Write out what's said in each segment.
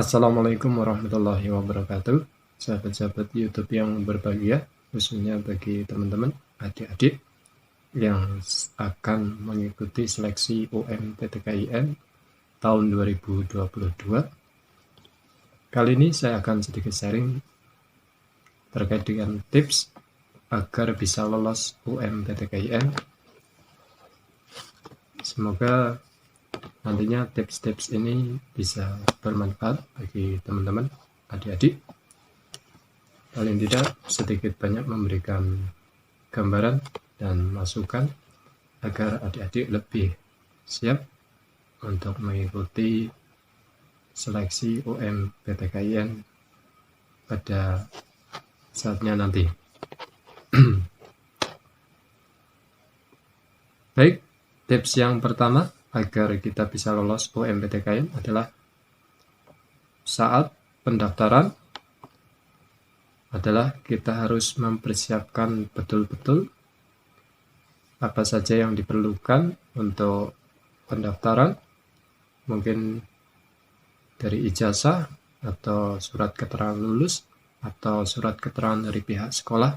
Assalamualaikum warahmatullahi wabarakatuh. Sahabat-sahabat YouTube yang berbahagia, khususnya bagi teman-teman adik-adik yang akan mengikuti seleksi UMPTKIN tahun 2022. Kali ini saya akan sedikit sharing terkait dengan tips agar bisa lolos UMPTKIN. Semoga nantinya tips-tips ini bisa bermanfaat bagi teman-teman adik-adik. Paling tidak sedikit banyak memberikan gambaran dan masukan agar adik-adik lebih siap untuk mengikuti seleksi UMPTKIN pada saatnya nanti. Baik, tips yang pertama agar kita bisa lolos UMPTKIN adalah saat pendaftaran adalah kita harus mempersiapkan betul-betul apa saja yang diperlukan untuk pendaftaran, mungkin dari ijazah atau surat keterangan lulus atau surat keterangan dari pihak sekolah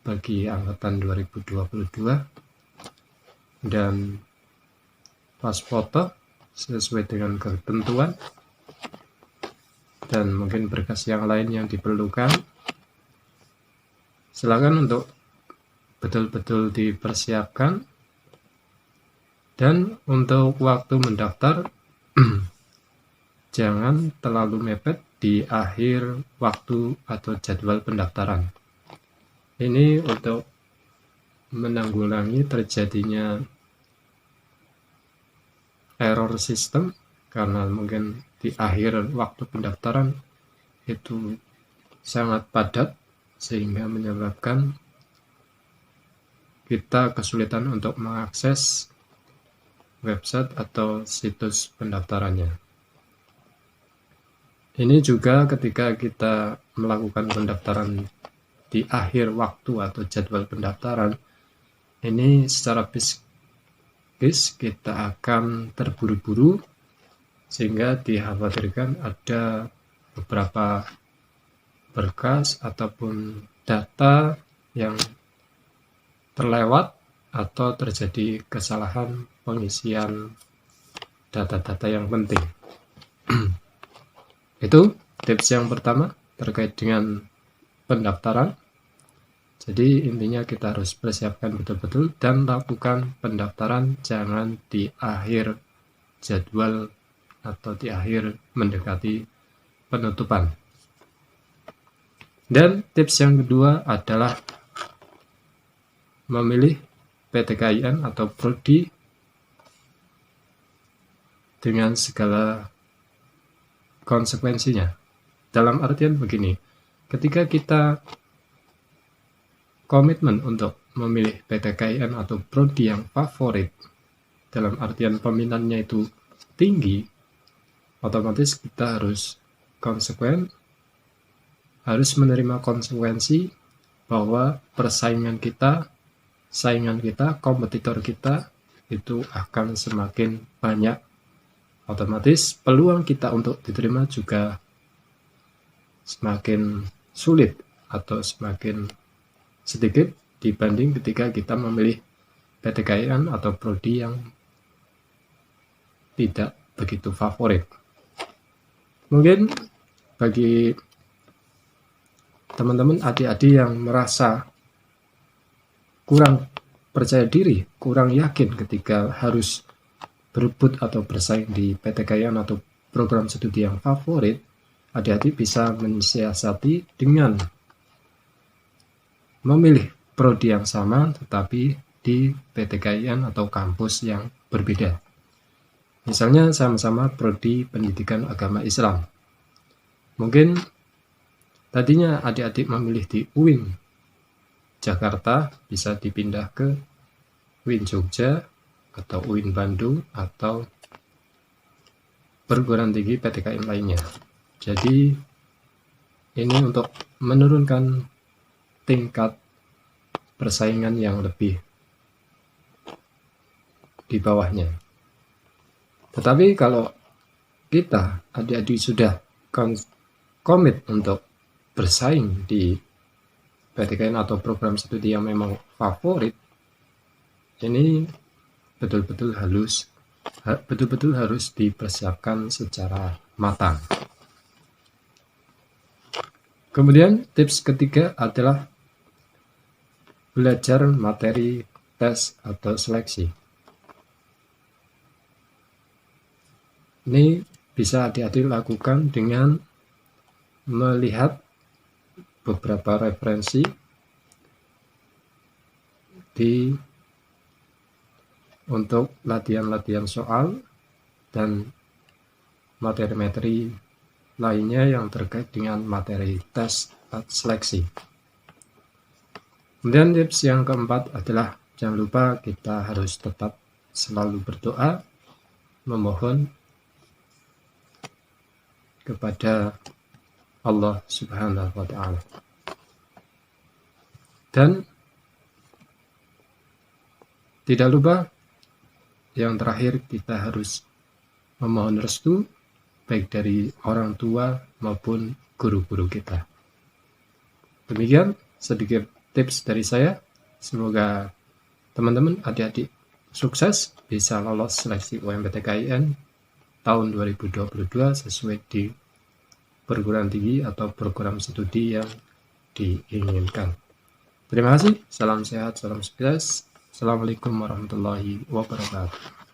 bagi angkatan 2022 dan pas foto sesuai dengan ketentuan dan mungkin berkas yang lain yang diperlukan. Silakan untuk betul-betul dipersiapkan. Dan untuk waktu mendaftar jangan terlalu mepet di akhir waktu atau jadwal pendaftaran. Ini untuk menanggulangi terjadinya error sistem, karena mungkin di akhir waktu pendaftaran itu sangat padat sehingga menyebabkan kita kesulitan untuk mengakses website atau situs pendaftarannya. Ini juga ketika kita melakukan pendaftaran di akhir waktu atau jadwal pendaftaran, ini secara kita akan terburu-buru sehingga dikhawatirkan ada beberapa berkas ataupun data yang terlewat atau terjadi kesalahan pengisian data-data yang penting. Itu tips yang pertama terkait dengan pendaftaran. Jadi intinya kita harus persiapkan betul-betul dan lakukan pendaftaran jangan di akhir jadwal atau di akhir mendekati penutupan. Dan tips yang kedua adalah memilih PTKIN atau prodi dengan segala konsekuensinya. Dalam artian begini, ketika kita komitmen untuk memilih PTKIN atau prodi yang favorit, dalam artian peminatnya itu tinggi, otomatis kita harus konsekuen, harus menerima konsekuensi bahwa saingan kita, kompetitor kita itu akan semakin banyak. Otomatis peluang kita untuk diterima juga semakin sulit atau semakin sedikit dibanding ketika kita memilih PTKIN atau prodi yang tidak begitu favorit. Mungkin bagi teman-teman adik-adik yang merasa kurang percaya diri, kurang yakin ketika harus berebut atau bersaing di PTKIN atau program studi yang favorit, adik-adik bisa mensiasati dengan memilih prodi yang sama tetapi di PTKIN atau kampus yang berbeda. Misalnya sama-sama prodi pendidikan agama Islam. Mungkin tadinya adik-adik memilih di UIN Jakarta, bisa dipindah ke UIN Jogja atau UIN Bandung atau perguruan tinggi PTKIN lainnya. Jadi ini untuk menurunkan tingkat persaingan yang lebih di bawahnya. Tetapi kalau kita adik-adik sudah komit untuk bersaing di PTKN atau program studi yang memang favorit, ini betul-betul harus dipersiapkan secara matang. Kemudian tips ketiga adalah belajar materi tes atau seleksi. Ini bisa adik-adik lakukan dengan melihat beberapa referensi untuk latihan-latihan soal dan materi-materi lainnya yang terkait dengan materi tes seleksi. Kemudian tips yang keempat adalah jangan lupa kita harus tetap selalu berdoa, memohon kepada Allah Subhanahu wa Ta'ala. Dan tidak lupa, yang terakhir kita harus memohon restu baik dari orang tua maupun guru-guru kita. Demikian sedikit tips dari saya. Semoga teman-teman adik-adik sukses bisa lolos seleksi UMPTKIN tahun 2022 sesuai di perguruan tinggi atau program studi yang diinginkan. Terima kasih. Salam sehat, salam sukses. Assalamualaikum warahmatullahi wabarakatuh.